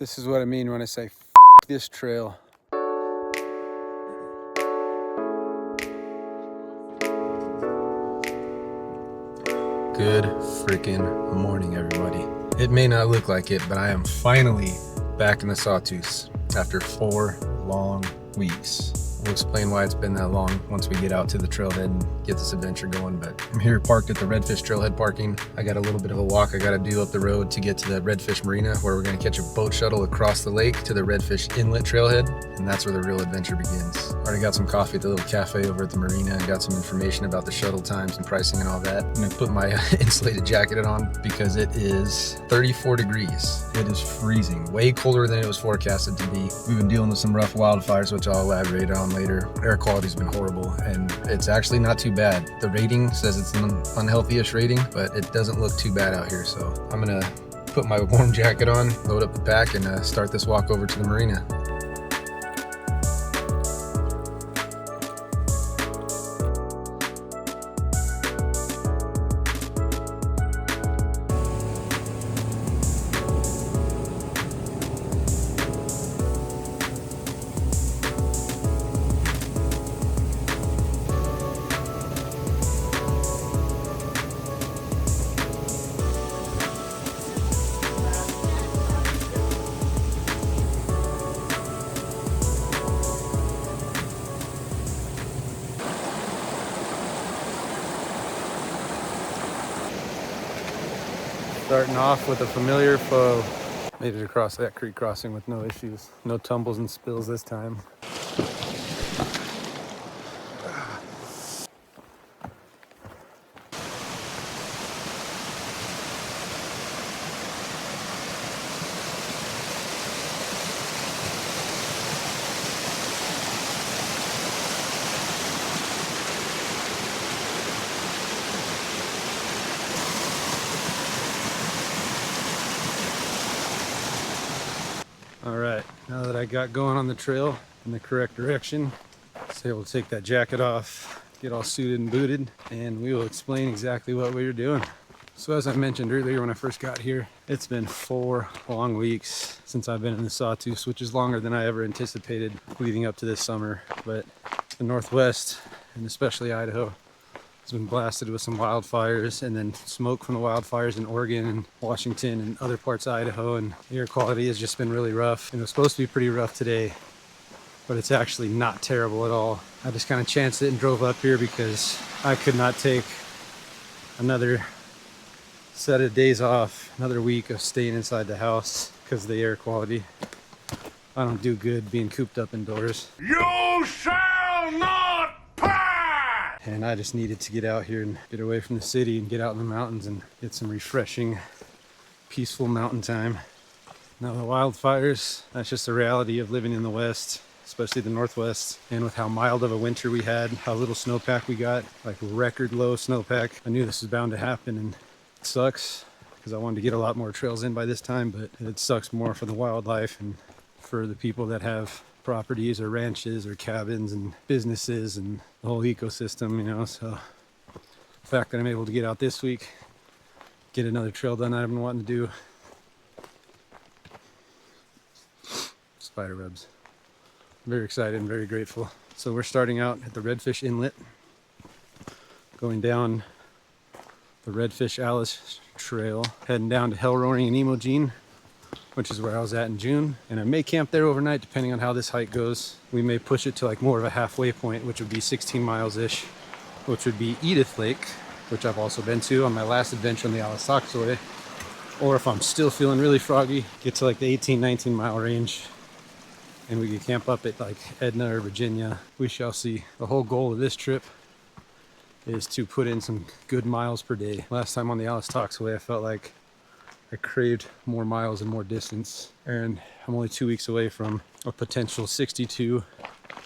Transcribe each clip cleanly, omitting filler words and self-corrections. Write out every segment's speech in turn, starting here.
This is what I mean when I say F this trail. Good freaking morning, everybody. It may not look like it, but I am finally back in the Sawtooths after 4 long weeks. We'll explain why it's been that long once we get out to the trailhead and get this adventure going, but I'm here parked at the Redfish Trailhead parking. I got a little bit of a walk I gotta do up the road to get to the Redfish Marina, where we're gonna catch a boat shuttle across the lake to the Redfish Inlet Trailhead, and that's where the real adventure begins. Already got some coffee at the little cafe over at the marina and got some information about the shuttle times and pricing and all that. I'm gonna put my insulated jacket on because it is 34 degrees. It is freezing, way colder than it was forecasted to be. We've been dealing with some rough wildfires, which I'll elaborate on later. Air quality's been horrible, and it's actually not too bad. The rating says it's an unhealthy-ish rating, but it doesn't look too bad out here. So I'm gonna put my warm jacket on, load up the pack, and start this walk over to the marina. Starting off with a familiar foe. Made it across that creek crossing with no issues. No tumbles and spills this time. All right, now that I got going on the trail in the correct direction, I was able to take that jacket off, get all suited and booted, and we will explain exactly what we were doing. So as I mentioned earlier when I first got here, it's been 4 long weeks since I've been in the Sawtooths, which is longer than I ever anticipated leading up to this summer. But the Northwest, and especially Idaho, it's been blasted with some wildfires, and then smoke from the wildfires in Oregon and Washington and other parts of Idaho, and the air quality has just been really rough. And it was supposed to be pretty rough today, but it's actually not terrible at all. I just kind of chanced it and drove up here because I could not take another set of days off, another week of staying inside the house because of the air quality. I don't do good being cooped up indoors. You shall not pass! And I just needed to get out here and get away from the city and get out in the mountains and get some refreshing, peaceful mountain time. Now the wildfires, that's just the reality of living in the West, especially the Northwest. And with how mild of a winter we had, how little snowpack we got, like record low snowpack, I knew this was bound to happen, and it sucks because I wanted to get a lot more trails in by this time, but it sucks more for the wildlife and for the people that have properties or ranches or cabins and businesses and the whole ecosystem, you know. So the fact that I'm able to get out this week, get another trail done I've been wanting to do. Spider webs. I'm very excited and very grateful. So we're starting out at the Redfish Inlet, going down the Redfish Alice Trail, heading down to Hell Roaring and Emogene, which is where I was at in June. And I may camp there overnight depending on how this hike goes. We may push it to like more of a halfway point, which would be 16 miles-ish, which would be Edith Lake, which I've also been to on my last adventure on the Alice Toxaway. Or if I'm still feeling really froggy, get to like the 18, 19 mile range, and we could camp up at like Edna or Virginia. We shall see. The whole goal of this trip is to put in some good miles per day. Last time on the Alice Toxaway, I felt like I craved more miles and more distance, and I'm only 2 weeks away from a potential 62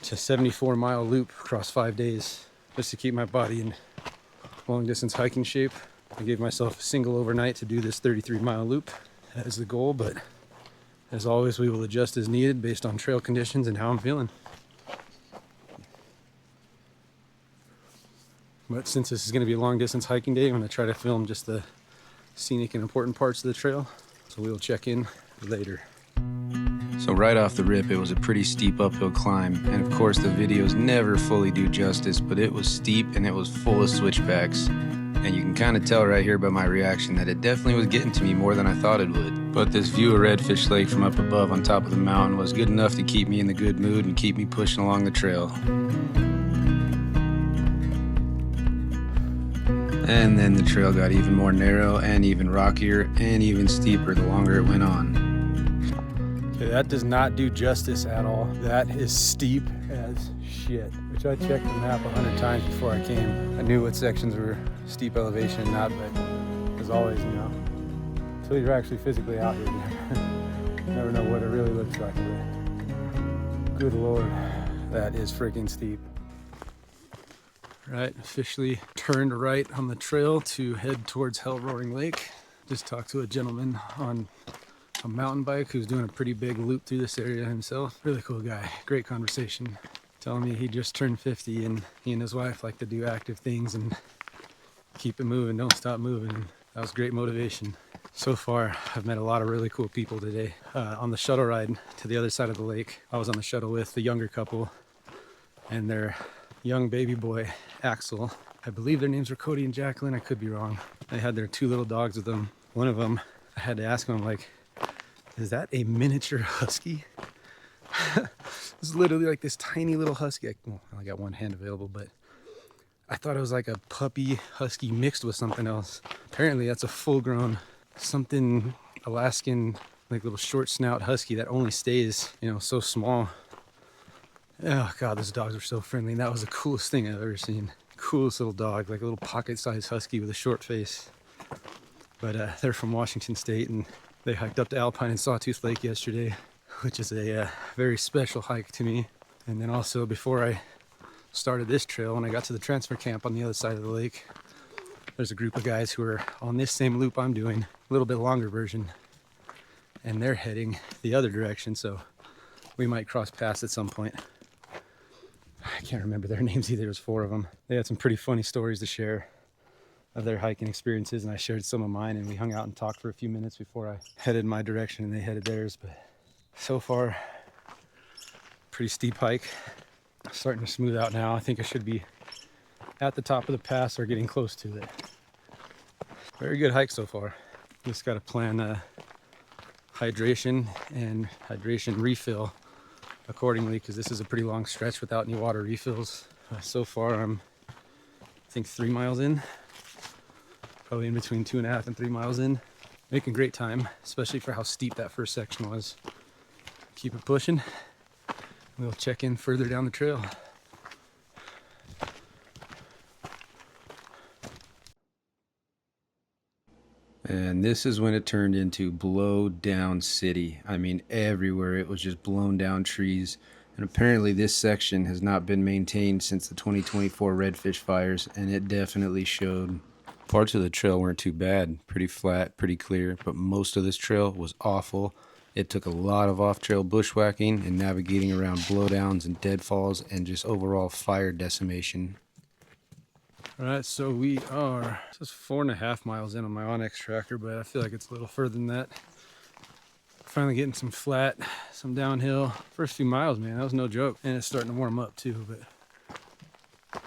to 74 mile loop across 5 days, just to keep my body in long distance hiking shape. I gave myself a single overnight to do this 33 mile loop. That is the goal, but as always, we will adjust as needed based on trail conditions and how I'm feeling. But since this is going to be a long distance hiking day, I'm going to try to film just the scenic and important parts of the trail. So we'll check in later. So right off the rip, it was a pretty steep uphill climb, and of course the videos never fully do justice, but it was steep and it was full of switchbacks. And you can kind of tell right here by my reaction that it definitely was getting to me more than I thought it would. But this view of Redfish Lake from up above on top of the mountain was good enough to keep me in the good mood and keep me pushing along the trail. And then the trail got even more narrow and even rockier and even steeper the longer it went on. Okay, that does not do justice at all. That is steep as shit, which I checked the map 100 times before I came. I knew what sections were steep elevation and not, but as always, you know, until you're actually physically out here, you never know what it really looks like. But good Lord, that is freaking steep. Right, officially turned right on the trail to head towards Hell Roaring Lake. Just talked to a gentleman on a mountain bike who's doing a pretty big loop through this area himself. Really cool guy, great conversation. Telling me he just turned 50 and he and his wife like to do active things and keep it moving, don't stop moving. And that was great motivation. So far, I've met a lot of really cool people today. On the shuttle ride to the other side of the lake, I was on the shuttle with the younger couple and their young baby boy, Axel. I believe their names were Cody and Jacqueline, I could be wrong. They had their 2 little dogs with them. One of them, I had to ask him, like, is that a miniature husky? It's literally like this tiny little husky. Well, I only got one hand available, but I thought it was like a puppy husky mixed with something else. Apparently that's a full-grown, something Alaskan, like little short snout husky that only stays, you know, so small. Oh God, those dogs were so friendly. And that was the coolest thing I've ever seen. Coolest little dog, like a little pocket-sized husky with a short face. But they're from Washington State, and they hiked up to Alpine and Sawtooth Lake yesterday, which is a very special hike to me. And then also before I started this trail, when I got to the transfer camp on the other side of the lake, there's a group of guys who are on this same loop I'm doing, a little bit longer version, and they're heading the other direction, so we might cross paths at some point. I can't remember their names either. There's 4 of them. They had some pretty funny stories to share of their hiking experiences, and I shared some of mine, and we hung out and talked for a few minutes before I headed my direction and they headed theirs. But so far, pretty steep hike. Starting to smooth out now. I think I should be at the top of the pass or getting close to it. Very good hike so far. Just got to plan hydration and hydration refill accordingly, because this is a pretty long stretch without any water refills. So far I'm, I think, 3 miles in, probably in between 2.5 and 3 miles in. Making great time, especially for how steep that first section was. Keep it pushing. We'll check in further down the trail. And this is when it turned into blow down city. I mean, everywhere it was just blown down trees. And apparently this section has not been maintained since the 2024 redfish fires, and it definitely showed. Parts of the trail weren't too bad, pretty flat, pretty clear, but most of this trail was awful. It took a lot of off-trail bushwhacking and navigating around blowdowns and deadfalls and just overall fire decimation. All right, so we are just 4.5 miles in on my Onyx tracker, but I feel like it's a little further than that. Finally getting some flat, some downhill. First few miles, man, that was no joke. And it's starting to warm up too, but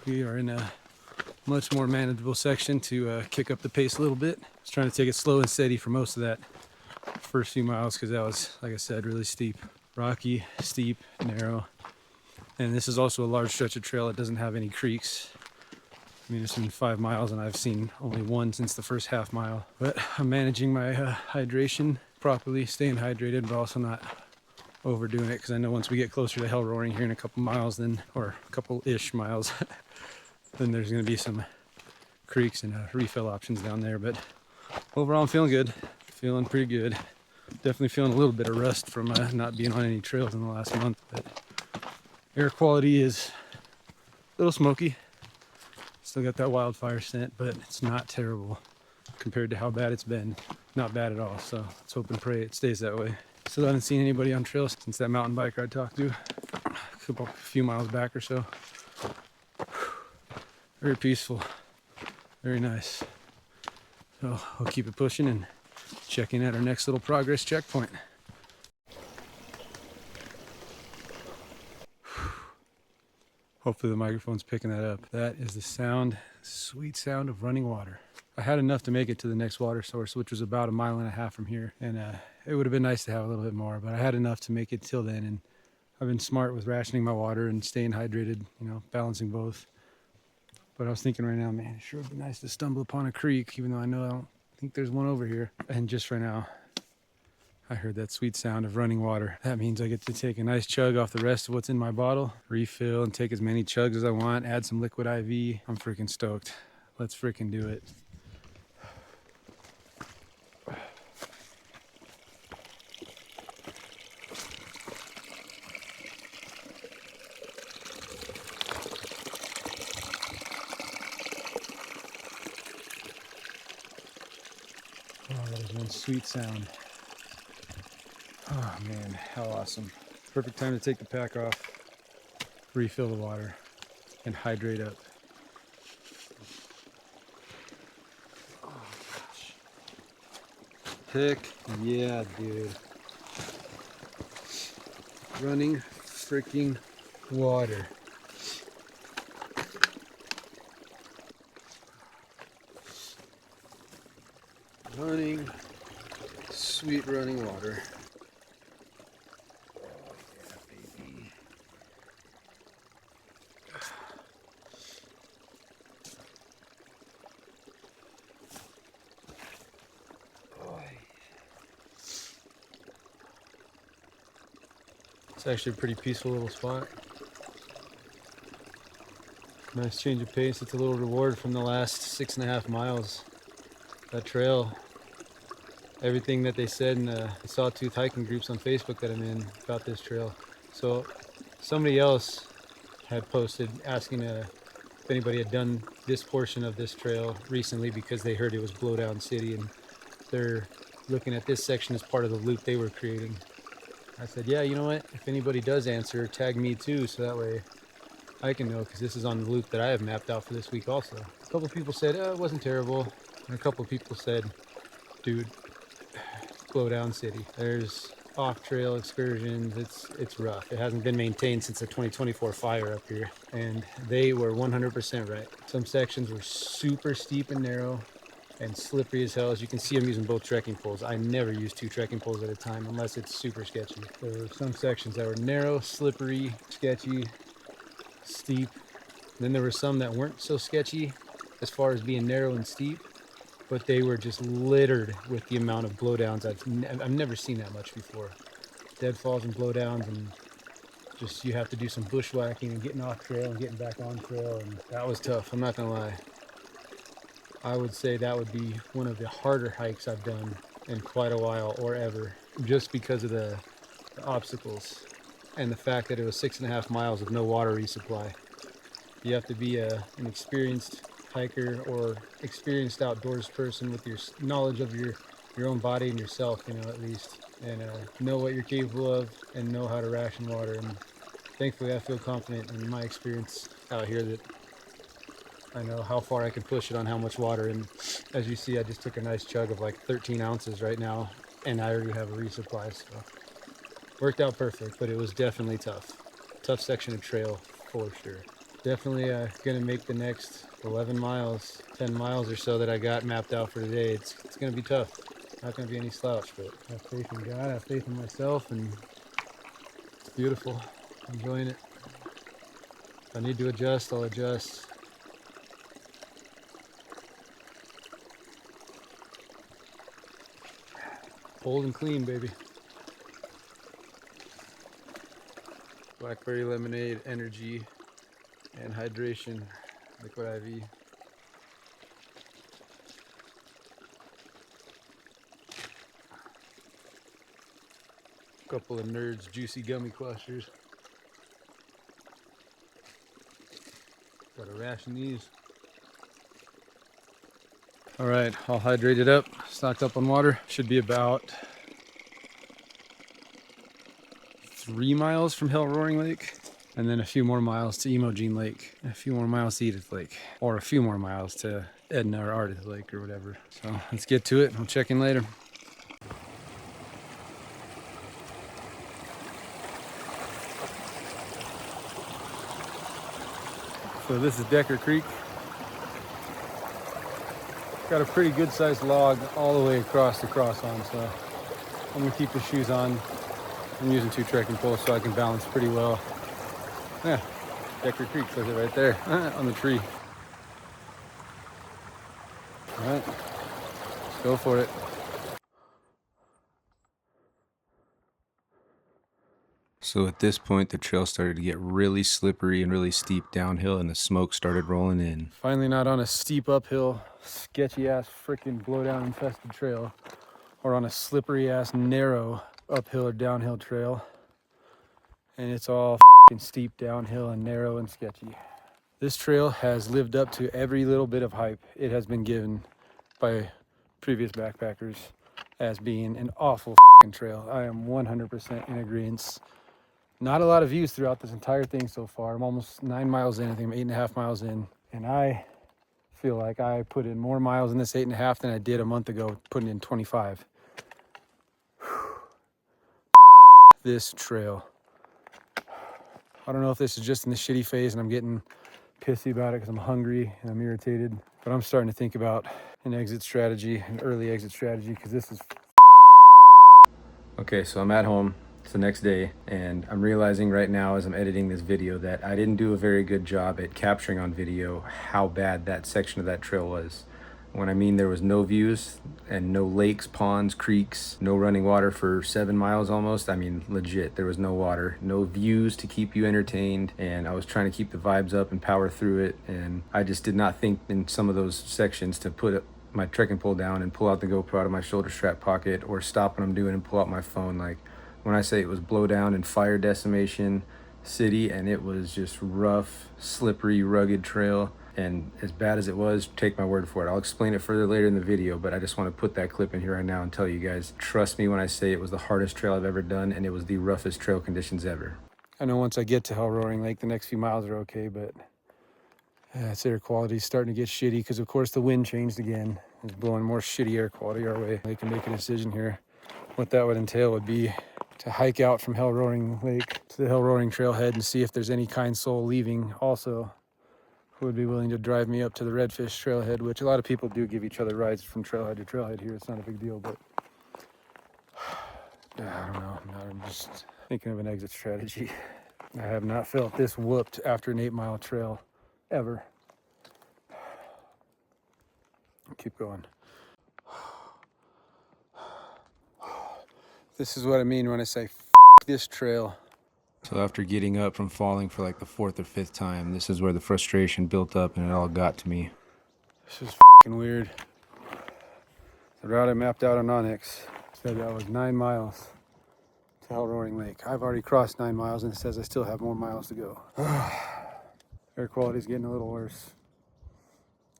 we are in a much more manageable section to kick up the pace a little bit. I was trying to take it slow and steady for most of that first few miles, because that was, like I said, really steep, rocky, steep, narrow. And this is also a large stretch of trail that doesn't have any creeks. I mean, it's been 5 miles and I've seen only 1 since the first half mile. But I'm managing my hydration properly, staying hydrated, but also not overdoing it, because I know once we get closer to Hell Roaring here in a couple miles, then, or a couple-ish miles, then there's going to be some creeks and refill options down there. But overall, I'm feeling good, feeling pretty good. Definitely feeling a little bit of rust from not being on any trails in the last month, but air quality is a little smoky. Still got that wildfire scent, but it's not terrible compared to how bad it's been. Not bad at all, so let's hope and pray it stays that way. Still haven't seen anybody on trails since that mountain biker I talked to a few miles back or so. Very peaceful, very nice. So we'll keep it pushing and check in at our next little progress checkpoint. Hopefully the microphone's picking that up. That is the sound, sweet sound of running water. I had enough to make it to the next water source, which was about 1.5 miles from here. And it would have been nice to have a little bit more, but I had enough to make it till then. And I've been smart with rationing my water and staying hydrated, you know, balancing both. But I was thinking right now, man, it sure would be nice to stumble upon a creek, even though I know I don't think there's one over here. And just right now, I heard that sweet sound of running water. That means I get to take a nice chug off the rest of what's in my bottle, refill and take as many chugs as I want, add some liquid IV. I'm freaking stoked. Let's freaking do it. Oh, that is one sweet sound. Oh man, how awesome. Perfect time to take the pack off, refill the water, and hydrate up. Oh gosh. Heck yeah, dude. Running freaking water. Running, sweet running water. It's actually a pretty peaceful little spot. Nice change of pace. It's a little reward from the last 6.5 miles. That trail, everything that they said in the Sawtooth hiking groups on Facebook that I'm in about this trail. So somebody else had posted asking if anybody had done this portion of this trail recently because they heard it was Blowdown City and they're looking at this section as part of the loop they were creating. I said, yeah, you know what? If anybody does answer, tag me too, so that way I can know, because this is on the loop that I have mapped out for this week also. A couple of people said, oh, it wasn't terrible. And a couple of people said, dude, Blowdown City. There's off-trail excursions. It's rough. It hasn't been maintained since the 2024 fire up here. And they were 100% right. Some sections were super steep and narrow and slippery as hell. As you can see, I'm using both trekking poles. I never use 2 trekking poles at a time unless it's super sketchy. There were some sections that were narrow, slippery, sketchy, steep. And then there were some that weren't so sketchy as far as being narrow and steep, but they were just littered with the amount of blowdowns. I've never seen that much before. Deadfalls and blowdowns, and just you have to do some bushwhacking and getting off trail and getting back on trail, and that was tough. I'm not gonna lie. I would say that would be one of the harder hikes I've done in quite a while or ever, just because of the obstacles and the fact that it was 6.5 miles with no water resupply. You have to be an experienced hiker or experienced outdoors person with your knowledge of your own body and yourself, you know, at least, and know what you're capable of and know how to ration water. And thankfully I feel confident in my experience out here that I know how far I can push it on how much water. And as you see, I just took a nice chug of like 13 ounces right now, and I already have a resupply, so worked out perfect. But it was definitely tough section of trail for sure. Definitely gonna make the next 11 miles, 10 miles or so that I got mapped out for today. It's gonna be tough. Not gonna be any slouch, but have faith in God, have faith in myself, and it's beautiful. Enjoying it. If I need to adjust, I'll adjust. Cold and clean, baby. Blackberry lemonade, energy, and hydration, liquid IV. Couple of Nerds juicy gummy clusters. Gotta ration these. All right, all hydrated up, stocked up on water. Should be about 3 miles from Hell Roaring Lake, and then a few more miles to Emogene Lake, a few more miles to Edith Lake, or a few more miles to Edna or Ardith Lake or whatever. So let's get to it. I'll check in later. So this is Decker Creek. Got a pretty good sized log all the way across the cross on, so I'm gonna keep the shoes on. I'm using 2 trekking poles so I can balance pretty well. Yeah, Decker Creek says it right there on the tree. All right, let's go for it. So at this point, the trail started to get really slippery and really steep downhill, and the smoke started rolling in. Finally not on a steep uphill, sketchy ass freaking blowdown infested trail, or on a slippery ass narrow uphill or downhill trail. And it's all freaking steep downhill and narrow and sketchy. This trail has lived up to every little bit of hype it has been given by previous backpackers as being an awful trail. I am 100% in agreement. Not a lot of views throughout this entire thing so far. I'm almost 9 miles in. I think I'm 8.5 miles in. And I feel like I put in more miles in this 8.5 than I did a month ago, putting in 25. This trail. I don't know if this is just in the shitty phase and I'm getting pissy about it because I'm hungry and I'm irritated. But I'm starting to think about an exit strategy, an early exit strategy, because this is... Okay, so I'm at home. It's the next day, and I'm realizing right now as I'm editing this video that I didn't do a very good job at capturing on video how bad that section of that trail was. When I mean there was no views and no lakes, ponds, creeks, no running water for 7 miles almost, I mean legit, there was no water, no views to keep you entertained, and I was trying to keep the vibes up and power through it, and I just did not think in some of those sections to put my trekking pole down and pull out the GoPro out of my shoulder strap pocket, or stop what I'm doing and pull out my phone. Like, when I say it was blowdown and fire decimation city, and it was just rough, slippery, rugged trail, and as bad as it was, take my word for it. I'll explain it further later in the video, but I just want to put that clip in here right now and tell you guys, trust me when I say it was the hardest trail I've ever done, and it was the roughest trail conditions ever. I know once I get to Hell Roaring Lake, the next few miles are okay, but its air quality is starting to get shitty because, of course, the wind changed again. It's blowing more shitty air quality our way. They can make a decision here. What that would entail would be to hike out from Hell Roaring Lake to the Hell Roaring Trailhead and see if there's any kind soul leaving also who would be willing to drive me up to the Redfish Trailhead, which a lot of people do give each other rides from trailhead to trailhead here. It's not a big deal, but I don't know. I'm just thinking of an exit strategy. I have not felt this whooped after an 8-mile trail ever. Keep going. This is what I mean when I say F this trail. So after getting up from falling for like the 4th or 5th time, this is where the frustration built up and it all got to me. This is f***ing weird. The route I mapped out on Onyx said that was 9 miles to Hell Roaring Lake. I've already crossed 9 miles and it says I still have more miles to go. Air quality's getting a little worse.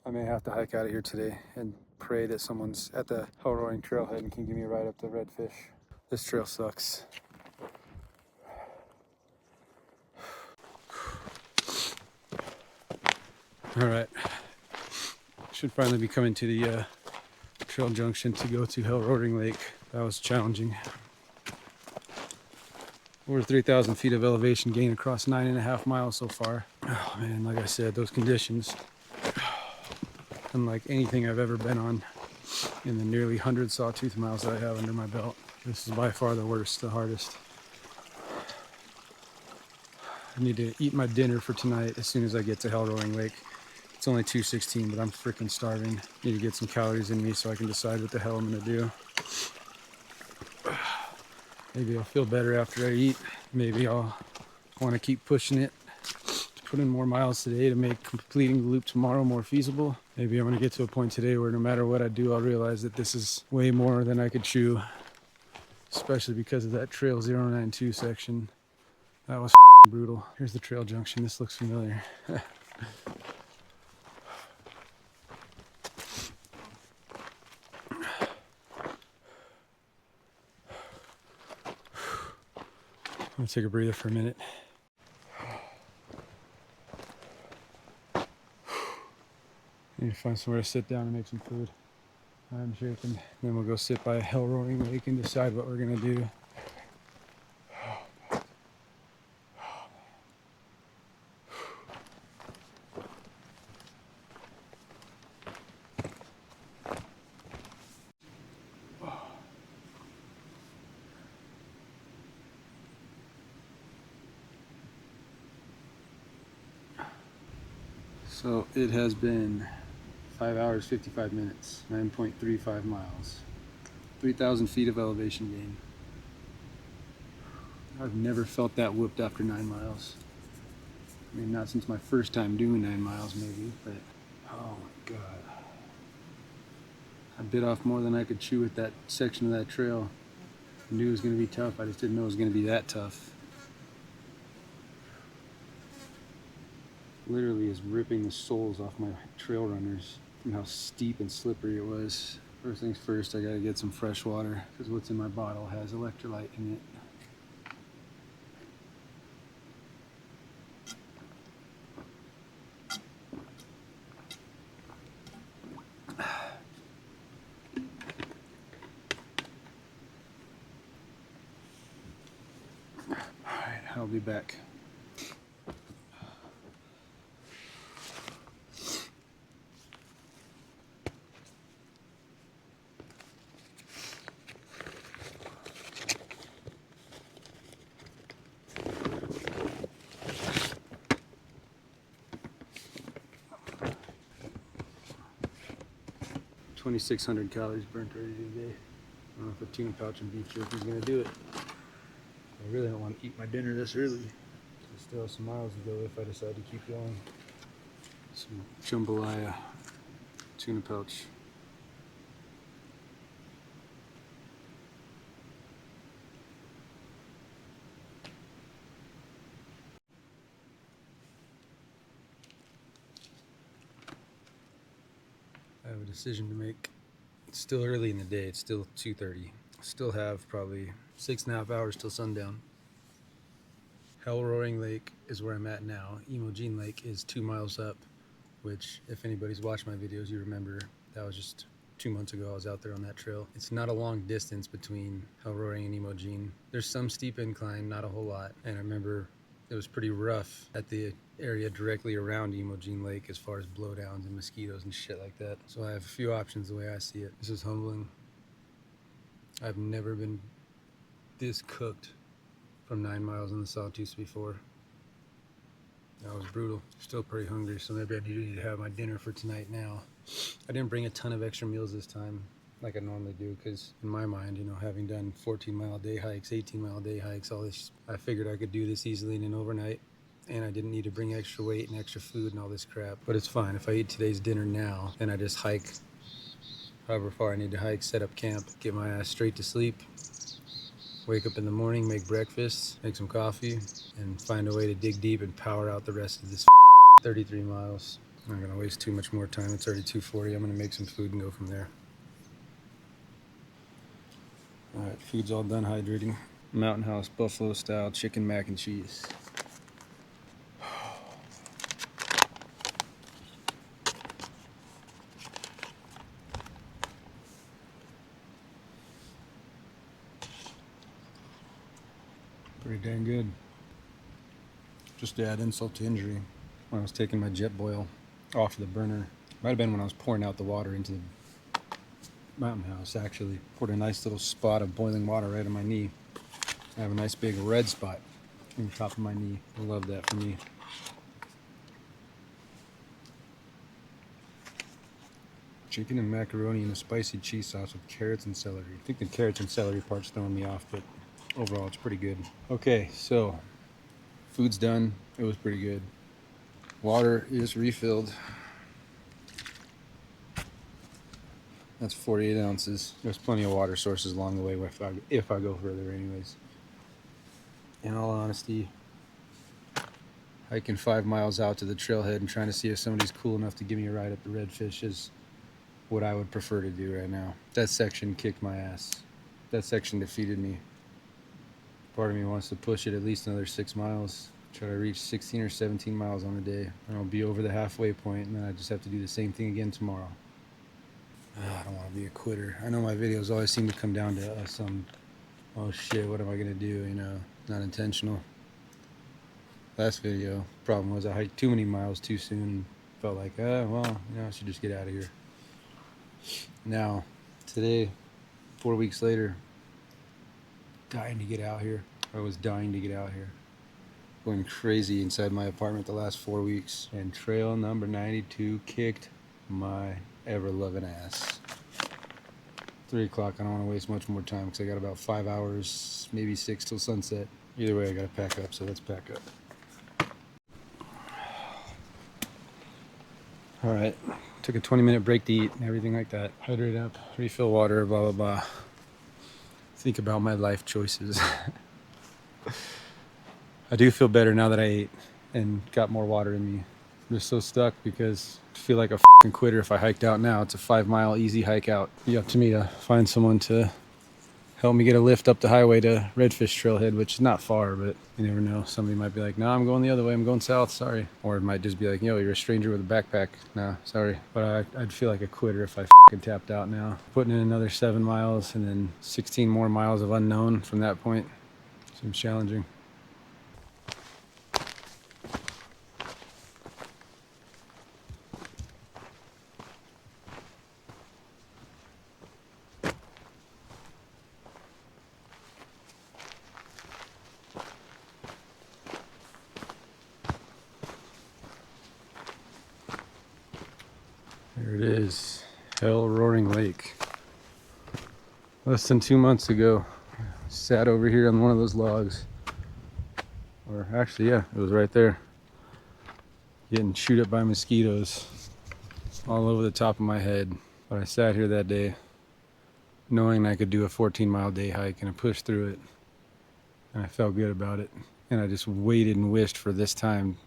I may have to hike out of here today and pray that someone's at the Hell Roaring Trailhead and can give me a ride up to Redfish. This trail sucks. All right, should finally be coming to the trail junction to go to Hell Roaring Lake. That was challenging. Over 3,000 feet of elevation gain across 9.5 miles so far. Oh man, like I said, those conditions, unlike anything I've ever been on in the nearly 100 Sawtooth miles that I have under my belt. This is by far the worst, the hardest. I need to eat my dinner for tonight as soon as I get to Hell Roaring Lake. It's only 2:16, but I'm freaking starving. Need to get some calories in me so I can decide what the hell I'm gonna do. Maybe I'll feel better after I eat. Maybe I'll want to keep pushing it to put in more miles today to make completing the loop tomorrow more feasible. Maybe I'm gonna get to a point today where no matter what I do, I'll realize that this is way more than I could chew. Especially because of that Trail 092 section. That was brutal. Here's the trail junction. This looks familiar. I'm gonna take a breather for a minute. Need to find somewhere to sit down and make some food. I'm shaking. Then we'll go sit by Hell Roaring Lake and decide what we're gonna do. So it has been 5 hours, 55 minutes, 9.35 miles, 3,000 feet of elevation gain. I've never felt that whooped after 9 miles. I mean, not since my first time doing 9 miles maybe, but oh my God. I bit off more than I could chew at that section of that trail. I knew it was going to be tough, I just didn't know it was going to be that tough. Literally is ripping the soles off my trail runners from how steep and slippery it was. First things first, I gotta get some fresh water because what's in my bottle has electrolyte in it. Alright, I'll be back. $2,600 calories burnt already today. I don't know if a tuna pouch and beef jerky is gonna do it. I really don't want to eat my dinner this early. I still have some miles to go if I decide to keep going. Some jambalaya tuna pouch. I have a decision to make. It's still early in the day. It's still 2:30. Still have probably 6.5 hours till sundown. Hell Roaring Lake is where I'm at now. Imogene Lake is 2 miles up, which if anybody's watched my videos, you remember that was just 2 months ago I was out there on that trail. It's not a long distance between Hell Roaring and Imogene. There's some steep incline, not a whole lot. And I remember it was pretty rough at the area directly around Imogene Lake as far as blowdowns and mosquitoes and shit like that. So I have a few options the way I see it. This is humbling. I've never been this cooked from 9 miles in the Sawtooths before. That was brutal. Still pretty hungry, so maybe I do need to have my dinner for tonight now. I didn't bring a ton of extra meals this time like I normally do because in my mind, you know, having done 14-mile-a-day hikes, 18-mile-a-day hikes, all this, I figured I could do this easily in an overnight and I didn't need to bring extra weight and extra food and all this crap. But it's fine. If I eat today's dinner now, then I just hike however far I need to hike, set up camp, get my ass straight to sleep, wake up in the morning, make breakfast, make some coffee, and find a way to dig deep and power out the rest of this 33 miles. I'm not gonna waste too much more time. It's already 2:40. I'm gonna make some food and go from there. All right, food's all done hydrating. Mountain House buffalo style chicken mac and cheese. Pretty dang good. Just to add insult to injury, when I was taking my jet boil off the burner, might have been when I was pouring out the water into the Mountain House, actually. Poured a nice little spot of boiling water right on my knee. I have a nice big red spot on the top of my knee. I love that for me. Chicken and macaroni and a spicy cheese sauce with carrots and celery. I think the carrots and celery part's throwing me off, but overall it's pretty good. Okay, so food's done. It was pretty good. Water is refilled. That's 48 ounces. There's plenty of water sources along the way if I go further anyways. In all honesty, hiking 5 miles out to the trailhead and trying to see if somebody's cool enough to give me a ride up the Redfish is what I would prefer to do right now. That section kicked my ass. That section defeated me. Part of me wants to push it at least another 6 miles. Try to reach 16 or 17 miles on a day. And I'll be over the halfway point and then I just have to do the same thing again tomorrow. I don't want to be a quitter. I know my videos always seem to come down to some, oh shit, what am I gonna do? You know, not intentional. Last video, problem was I hiked too many miles too soon and felt like, well, you know, I should just get out of here. Now, today, 4 weeks later, dying to get out here. I was dying to get out here. going crazy inside my apartment the last 4 weeks. And trail number 92 kicked my ever-loving ass. 3 o'clock, I don't want to waste much more time because I got about 5 hours, maybe 6 till sunset. Either way, I got to pack up, so let's pack up. All right, took a 20-minute break to eat and everything like that. Hydrate up, refill water, blah, blah, blah. Think about my life choices. I do feel better now that I ate and got more water in me. I'm just so stuck because I feel like a fucking quitter if I hiked out now. It's a 5-mile easy hike out. It'd be up to me to find someone to help me get a lift up the highway to Redfish Trailhead, which is not far, but you never know. Somebody might be like, no, I'm going the other way. I'm going south, sorry. Or it might just be like, yo, you're a stranger with a backpack. No, sorry. But I'd feel like a quitter if I fucking tapped out now. Putting in another 7 miles and then 16 more miles of unknown from that point seems challenging. There it is, Hell Roaring Lake. Less than 2 months ago, I sat over here on one of those logs. Or actually, yeah, it was right there. Getting chewed up by mosquitoes all over the top of my head. But I sat here that day knowing I could do a 14-mile day hike, and I pushed through it. And I felt good about it. And I just waited and wished for this time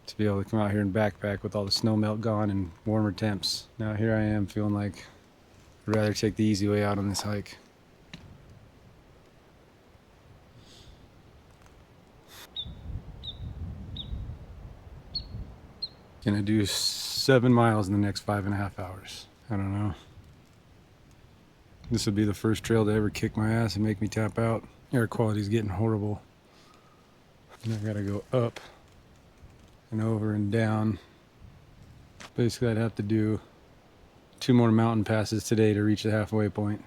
to be able to come out here and backpack with all the snow melt gone and warmer temps. Now here I am feeling like I'd rather take the easy way out on this hike. Gonna do 7 miles in the next 5.5 hours. I don't know. This would be the first trail to ever kick my ass and make me tap out. Air quality's getting horrible. And I gotta go up and over and down. Basically, I'd have to do 2 more mountain passes today to reach the halfway point.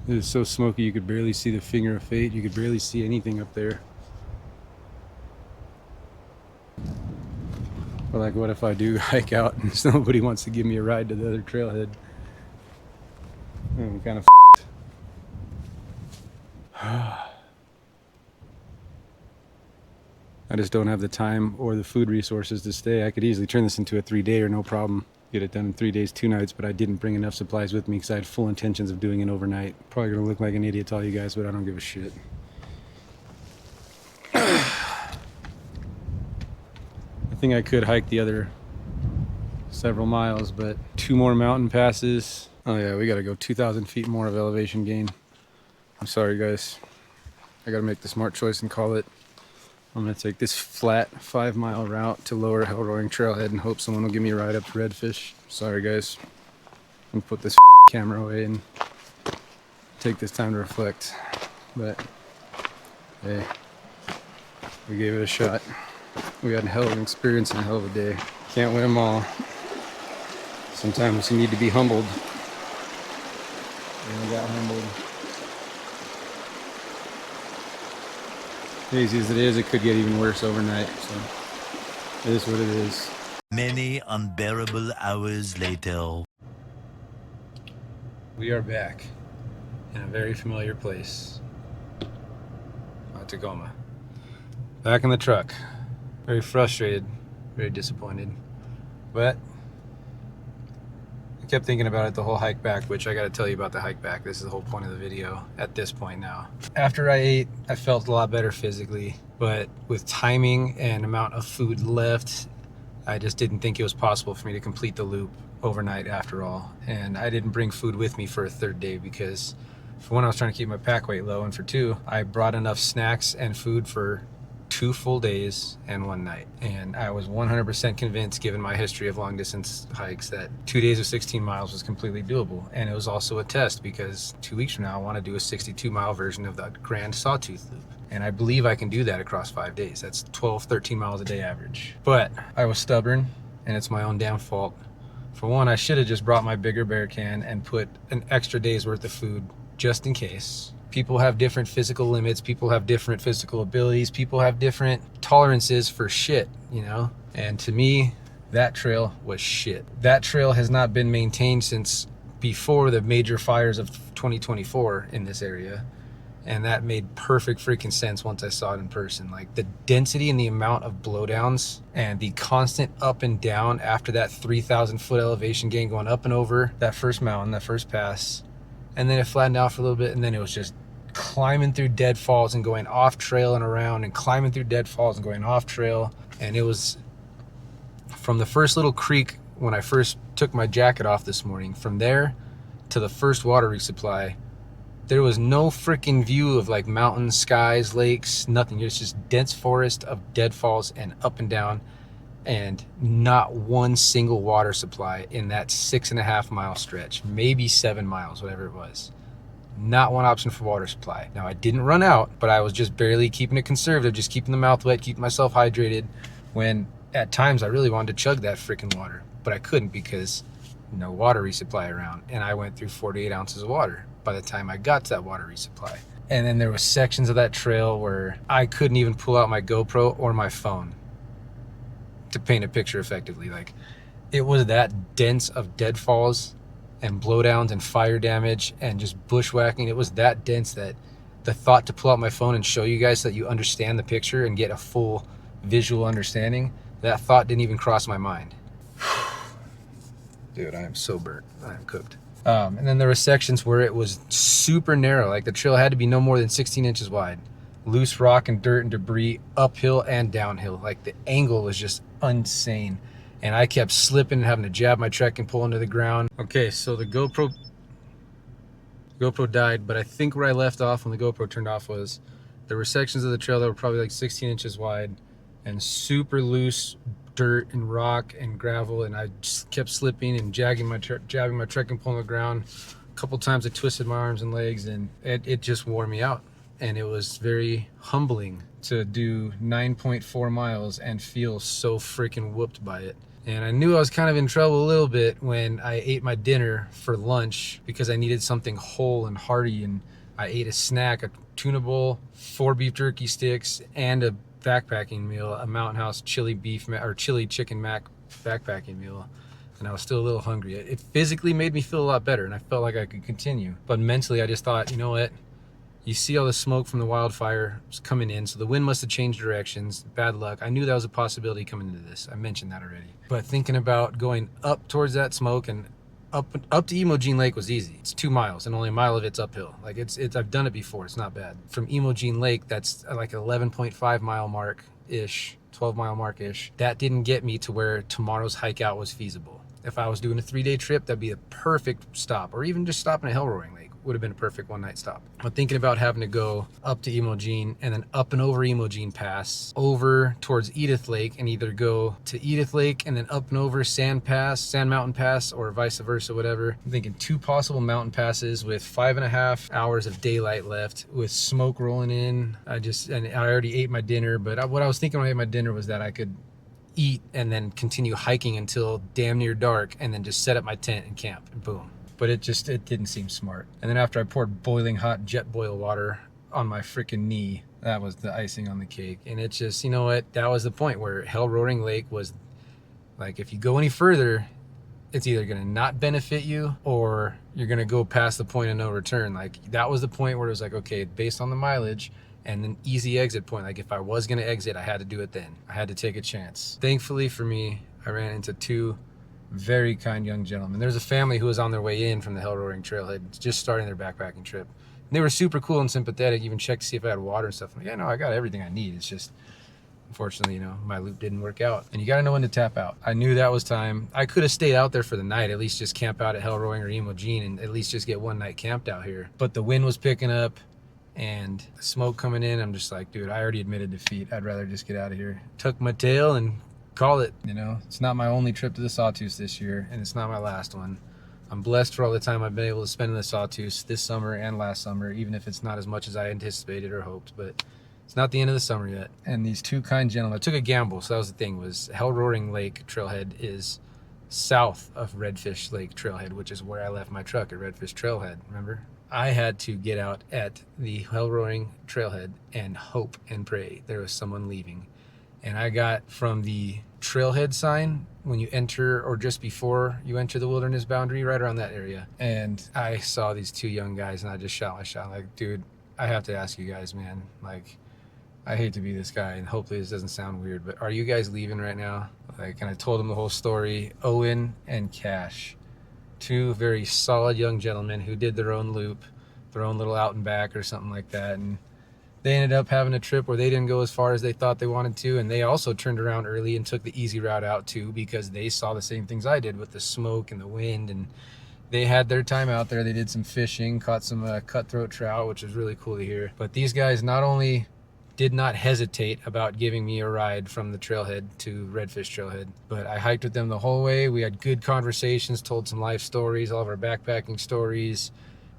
It is so smoky you could barely see the finger of fate. You could barely see anything up there. But like, what if I do hike out and nobody wants to give me a ride to the other trailhead? I'm kind of I just don't have the time or the food resources to stay. I could easily turn this into a 3-day or no problem. Get it done in 3 days, 2 nights, but I didn't bring enough supplies with me because I had full intentions of doing it overnight. Probably gonna look like an idiot to all you guys, but I don't give a shit. I think I could hike the other several miles, but 2 more mountain passes. Oh yeah, we gotta go 2,000 feet more of elevation gain. I'm sorry guys. I gotta make the smart choice and call it. I'm gonna take this flat 5-mile route to lower Hell Roaring Trailhead and hope someone will give me a ride up to Redfish. Sorry guys. I'm gonna put this camera away and take this time to reflect. But hey, we gave it a shot. We had a hell of an experience and a hell of a day. Can't win them all. Sometimes you need to be humbled. And I got humbled. Easy as it is, it could get even worse overnight, so it is what it is. Many unbearable hours later. We are back in a very familiar place. Tacoma. Back in the truck. Very frustrated, very disappointed. But I kept thinking about it the whole hike back, which I gotta tell you about the hike back. This is the whole point of the video at this point now. After I ate, I felt a lot better physically, but with timing and amount of food left, I just didn't think it was possible for me to complete the loop overnight after all. And I didn't bring food with me for a 3rd day because for one, I was trying to keep my pack weight low, and for 2, I brought enough snacks and food for 2 full days and 1 night. And I was 100% convinced, given my history of long distance hikes, that 2 days of 16 miles was completely doable. And it was also a test because 2 weeks from now, I want to do a 62-mile version of the Grand Sawtooth loop. And I believe I can do that across 5 days. That's 12, 13 miles a day average. But I was stubborn, and it's my own damn fault. For one, I should have just brought my bigger bear can and put an extra day's worth of food just in case. People have different physical limits. People have different physical abilities. People have different tolerances for shit, you know? And to me, that trail was shit. That trail has not been maintained since before the major fires of 2024 in this area. And that made perfect freaking sense once I saw it in person. Like the density and the amount of blowdowns and the constant up and down after that 3,000 foot elevation gain, going up and over that first mountain, that first pass. And then it flattened out for a little bit, and then it was just climbing through deadfalls and going off trail and around, and climbing through deadfalls and going off trail. And it was from the first little creek when I first took my jacket off this morning, from there to the first water resupply, there was no freaking view of like mountains, skies, lakes, nothing. It's just dense forest of deadfalls and up and down, and not one single water supply in that 6.5 mile stretch, maybe 7 miles, whatever it was. Not one option for water supply. Now, I didn't run out, but I was just barely keeping it conservative, just keeping the mouth wet, keeping myself hydrated, when at times I really wanted to chug that freaking water, but I couldn't because no water resupply around. And I went through 48 ounces of water by the time I got to that water resupply. And then there was sections of that trail where I couldn't even pull out my GoPro or my phone to paint a picture effectively. Like, it was that dense of deadfalls and blowdowns and fire damage and just bushwhacking. It was that dense that the thought to pull out my phone and show you guys so that you understand the picture and get a full visual understanding, that thought didn't even cross my mind. Dude, I am so burnt. I am cooked. And then there were sections where it was super narrow. Like the trail had to be no more than 16 inches wide. Loose rock and dirt and debris, uphill and downhill. Like the angle was just insane. And I kept slipping and having to jab my trekking pole into the ground. Okay, so the GoPro died, but I think where I left off when the GoPro turned off was there were sections of the trail that were probably like 16 inches wide and super loose dirt and rock and gravel, and I just kept slipping and jabbing my trekking pole on the ground. A couple times I twisted my arms and legs, and it just wore me out. And it was very humbling to do 9.4 miles and feel so freaking whooped by it. And I knew I was kind of in trouble a little bit when I ate my dinner for lunch because I needed something whole and hearty, and I ate a snack, a tuna bowl, 4 beef jerky sticks, and a backpacking meal, a Mountain House chili chicken mac backpacking meal. And I was still a little hungry. It physically made me feel a lot better, and I felt like I could continue. But mentally, I just thought, you know what? You see all the smoke from the wildfire coming in, so the wind must have changed directions. Bad luck. I knew that was a possibility coming into this. I mentioned that already. But thinking about going up towards that smoke and up to Imogene Lake was easy. It's 2 miles, and only a mile of it's uphill. Like it's I've done it before. It's not bad. From Imogene Lake, that's like 11.5 mile mark-ish, 12 mile mark-ish. That didn't get me to where tomorrow's hike out was feasible. If I was doing a 3-day trip, that'd be a perfect stop, or even just stopping at Hell Roaring Lake would have been a perfect one-night stop. But thinking about having to go up to Imogene and then up and over Imogene Pass, over towards Edith Lake, and either go to Edith Lake and then up and over Sand Mountain Pass, or vice versa, whatever. I'm thinking 2 possible mountain passes with 5.5 hours of daylight left, with smoke rolling in. I already ate my dinner, but what I was thinking when I ate my dinner was that I could eat and then continue hiking until damn near dark, and then just set up my tent and camp, and boom. But it didn't seem smart. And then after I poured boiling hot jet boil water on my freaking knee, that was the icing on the cake. And it's just, you know what, that was the point where Hell Roaring Lake was like, if you go any further, it's either gonna not benefit you or you're gonna go past the point of no return. Like that was the point where it was like, okay, based on the mileage and an easy exit point, like if I was gonna exit, I had to do it then. I had to take a chance. Thankfully for me, I ran into 2 very kind young gentlemen. There's a family who was on their way in from the Hell Roaring Trailhead, just starting their backpacking trip. And they were super cool and sympathetic, even checked to see if I had water and stuff. I'm like, yeah, no, I got everything I need. It's just, unfortunately, you know, my loop didn't work out. And you gotta know when to tap out. I knew that was time. I could have stayed out there for the night, at least just camp out at Hell Roaring or Imogene and at least just get one night camped out here. But the wind was picking up and the smoke coming in. I'm just like, dude, I already admitted defeat. I'd rather just get out of here. Tuck my tail and call it. You know, it's not my only trip to the Sawtooths this year, and it's not my last one. I'm blessed for all the time I've been able to spend in the Sawtooths this summer and last summer, even if it's not as much as I anticipated or hoped, but it's not the end of the summer yet. And these 2 kind gentlemen, I took a gamble, so that was the thing, was Hell Roaring Lake Trailhead is south of Redfish Lake Trailhead, which is where I left my truck at Redfish Trailhead, remember? I had to get out at the Hell Roaring trailhead and hope and pray there was someone leaving. And I got from the trailhead sign when you enter, or just before you enter the wilderness boundary, right around that area. And I saw these two young guys and I just shot my shot. Like, dude, I have to ask you guys, man. Like, I hate to be this guy, and hopefully this doesn't sound weird, but are you guys leaving right now? Like, and I told them the whole story. Owen and Cash, two very solid young gentlemen who did their own loop, their own little out and back or something like that. And they ended up having a trip where they didn't go as far as they thought they wanted to. And they also turned around early and took the easy route out too, because they saw the same things I did with the smoke and the wind. And they had their time out there. They did some fishing, caught some cutthroat trout, which was really cool to hear. But these guys not only did not hesitate about giving me a ride from the trailhead to Redfish Trailhead, but I hiked with them the whole way. We had good conversations, told some life stories, all of our backpacking stories,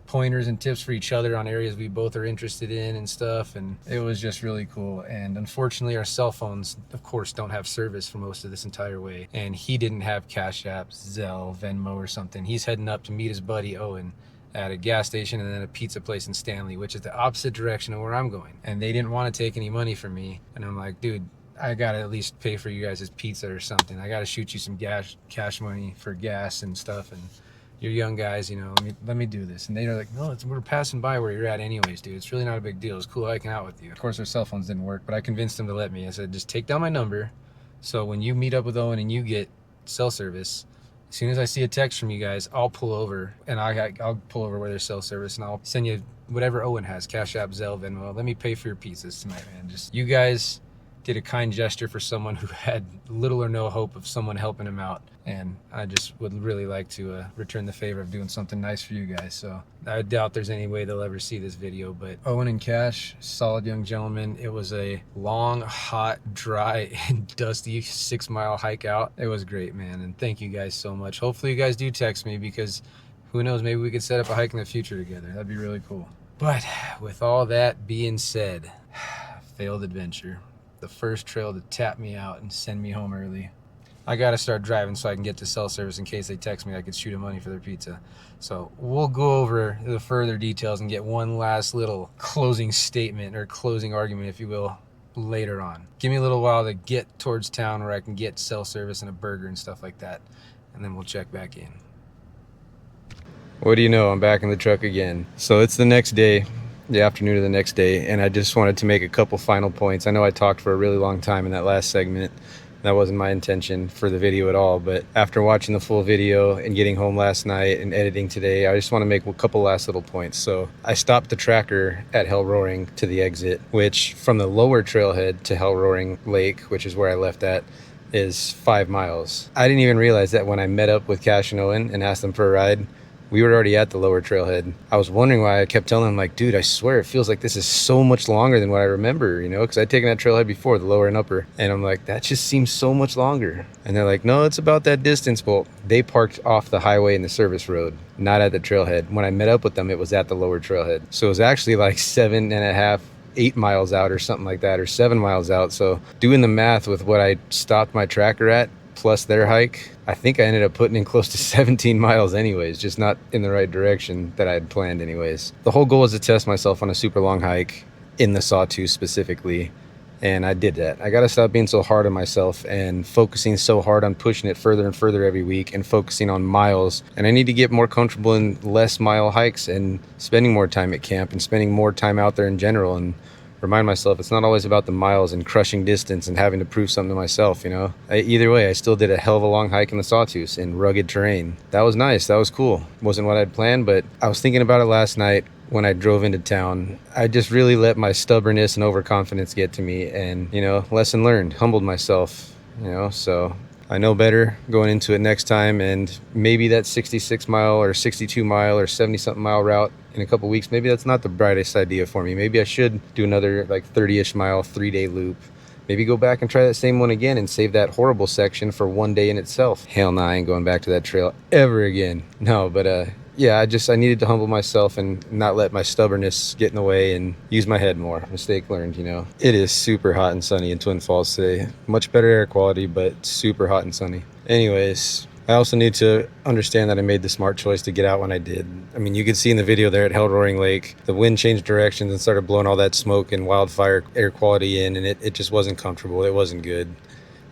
pointers and tips for each other on areas we both are interested in and stuff. And it was just really cool. And unfortunately our cell phones, of course, don't have service for most of this entire way. And he didn't have Cash App, Zelle, Venmo or something. He's heading up to meet his buddy Owen at a gas station and then a pizza place in Stanley, which is the opposite direction of where I'm going. And they didn't want to take any money from me. And I'm like, dude, I gotta at least pay for you guys' pizza or something. I gotta shoot you some cash money for gas and stuff. And you're young guys, you know, let me do this. And they're like, no, we're passing by where you're at anyways, dude. It's really not a big deal. It's cool hiking out with you. Of course, their cell phones didn't work, but I convinced them to let me. I said, just take down my number. So when you meet up with Owen and you get cell service, as soon as I see a text from you guys, I'll pull over, and I'll pull over where there's cell service, and I'll send you whatever Owen has, Cash App, Zelle, Venmo. Let me pay for your pizzas tonight, man. Just, you guys did a kind gesture for someone who had little or no hope of someone helping him out. And I just would really like to return the favor of doing something nice for you guys. So I doubt there's any way they'll ever see this video, but Owen and Cash, solid young gentlemen. It was a long, hot, dry, and dusty 6-mile hike out. It was great, man. And thank you guys so much. Hopefully you guys do text me, because who knows, maybe we could set up a hike in the future together. That'd be really cool. But with all that being said, failed adventure. The first trail to tap me out and send me home early. I gotta start driving so I can get to cell service in case they text me I could shoot them money for their pizza. So we'll go over the further details and get one last little closing statement, or closing argument, if you will, later on. Give me a little while to get towards town where I can get cell service and a burger and stuff like that, and then we'll check back in. What do you know, I'm back in the truck again. So it's the next day, the afternoon of the next day, and I just wanted to make a couple final points. I know I talked for a really long time in that last segment. That wasn't my intention for the video at all, but after watching the full video and getting home last night and editing today, I just want to make a couple last little points. So I stopped the tracker at Hell Roaring to the exit, which from the lower trailhead to Hell Roaring Lake, which is where I left at, is 5 miles. I didn't even realize that when I met up with Cash and Owen and asked them for a ride. We were already at the lower trailhead. I was wondering why. I kept telling them, like, dude, I swear it feels like this is so much longer than what I remember, you know, because I'd taken that trailhead before, the lower and upper. And I'm like, that just seems so much longer. And they're like, no, it's about that distance. Well, they parked off the highway and the service road, not at the trailhead. When I met up with them, it was at the lower trailhead. So it was actually like 7.5, 8 miles out or something like that, or 7 miles out. So doing the math with what I stopped my tracker at, plus their hike, I think I ended up putting in close to 17 miles anyways, just not in the right direction that I had planned anyways. The whole goal was to test myself on a super long hike in the Sawtooth specifically, and I did that. I gotta stop being so hard on myself and focusing so hard on pushing it further and further every week and focusing on miles. And I need to get more comfortable in less mile hikes and spending more time at camp and spending more time out there in general, and remind myself it's not always about the miles and crushing distance and having to prove something to myself, you know. Either way, I still did a hell of a long hike in the Sawtooths in rugged terrain. That was nice. That was cool. Wasn't what I'd planned, but I was thinking about it last night when I drove into town. I just really let my stubbornness and overconfidence get to me, and, you know, lesson learned, humbled myself, you know. So I know better going into it next time, and maybe that 66 mile or 62 mile or 70 something mile route in a couple weeks, maybe that's not the brightest idea for me. Maybe I should do another like 30-ish mile 3-day loop. Maybe go back and try that same one again and save that horrible section for one day in itself. Hell no, I ain't going back to that trail ever again. No, but yeah, I needed to humble myself and not let my stubbornness get in the way and use my head more. Mistake learned, you know. It is super hot and sunny in Twin Falls today. Much better air quality, but super hot and sunny. Anyways, I also need to understand that I made the smart choice to get out when I did. I mean, you could see in the video there at Hell Roaring Lake, the wind changed directions and started blowing all that smoke and wildfire air quality in, and it just wasn't comfortable. It wasn't good.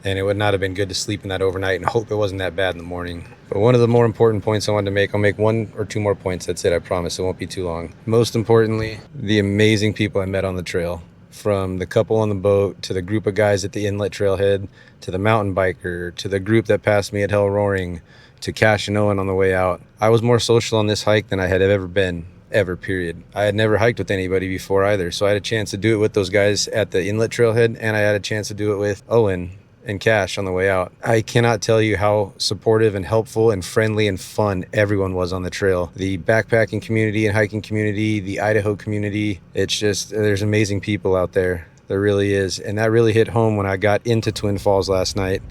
And it would not have been good to sleep in that overnight and hope it wasn't that bad in the morning. But one of the more important points I wanted to make, I'll make 1 or 2 more points. That's it, I promise. It won't be too long. Most importantly, the amazing people I met on the trail. From the couple on the boat, to the group of guys at the inlet trailhead, to the mountain biker, to the group that passed me at Hell Roaring, to Cash and Owen on the way out. I was more social on this hike than I had ever been. Ever, period. I had never hiked with anybody before either, so I had a chance to do it with those guys at the inlet trailhead, and I had a chance to do it with Owen and Cash on the way out. I cannot tell you how supportive and helpful and friendly and fun everyone was on the trail. The backpacking community and hiking community, the Idaho community, it's just, there's amazing people out there. There really is. And that really hit home when I got into Twin Falls last night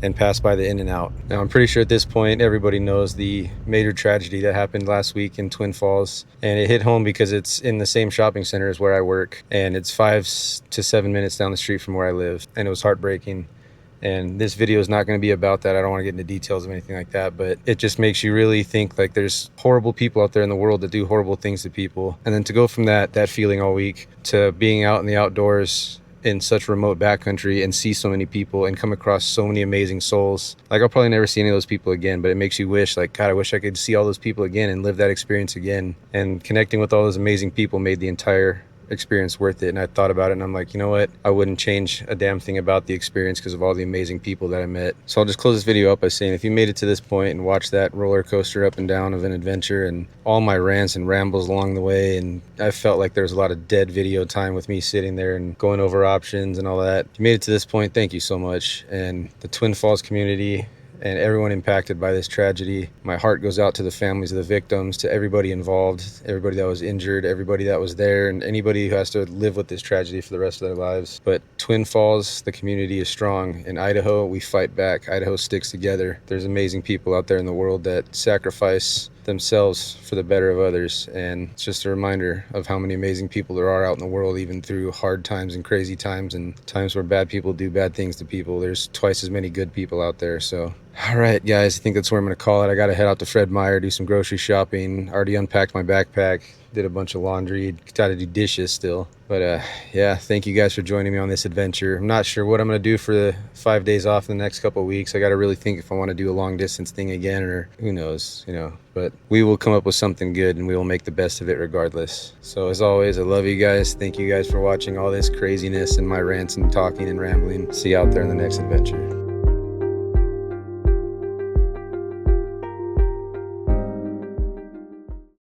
and passed by the In-N-Out. Now, I'm pretty sure at this point everybody knows the major tragedy that happened last week in Twin Falls, and it hit home because it's in the same shopping center as where I work, and it's 5 to 7 minutes down the street from where I live, and it was heartbreaking. And this video is not going to be about that. I don't want to get into details of anything like that, but it just makes you really think like there's horrible people out there in the world that do horrible things to people. And then to go from that feeling all week to being out in the outdoors in such remote backcountry and see so many people and come across so many amazing souls. Like, I'll probably never see any of those people again, but it makes you wish, like, God, I wish I could see all those people again and live that experience again. And connecting with all those amazing people made the entire experience worth it. And I thought about it and I'm like, you know what, I wouldn't change a damn thing about the experience because of all the amazing people that I met. So I'll just close this video up by saying, if you made it to this point and watched that roller coaster up and down of an adventure and all my rants and rambles along the way, and I felt like there was a lot of dead video time with me sitting there and going over options and all that, if you made it to this point, thank you so much. And the Twin Falls community and everyone impacted by this tragedy, my heart goes out to the families of the victims, to everybody involved, everybody that was injured, everybody that was there, and anybody who has to live with this tragedy for the rest of their lives. But Twin Falls, the community is strong. In Idaho, we fight back. Idaho sticks together. There's amazing people out there in the world that sacrifice themselves for the better of others, and it's just a reminder of how many amazing people there are out in the world, even through hard times and crazy times and times where bad people do bad things to people. There's twice as many good people out there. So all right, guys, I think that's where I'm gonna call it. I gotta head out to Fred Meyer, do some grocery shopping. Already unpacked my backpack, did a bunch of laundry, gotta do dishes still. But yeah, thank you guys for joining me on this adventure. I'm not sure what I'm gonna do for the 5 days off in the next couple of weeks. I gotta really think if I wanna do a long distance thing again, or who knows, you know. But we will come up with something good and we will make the best of it regardless. So as always, I love you guys. Thank you guys for watching all this craziness and my rants and talking and rambling. See you out there in the next adventure.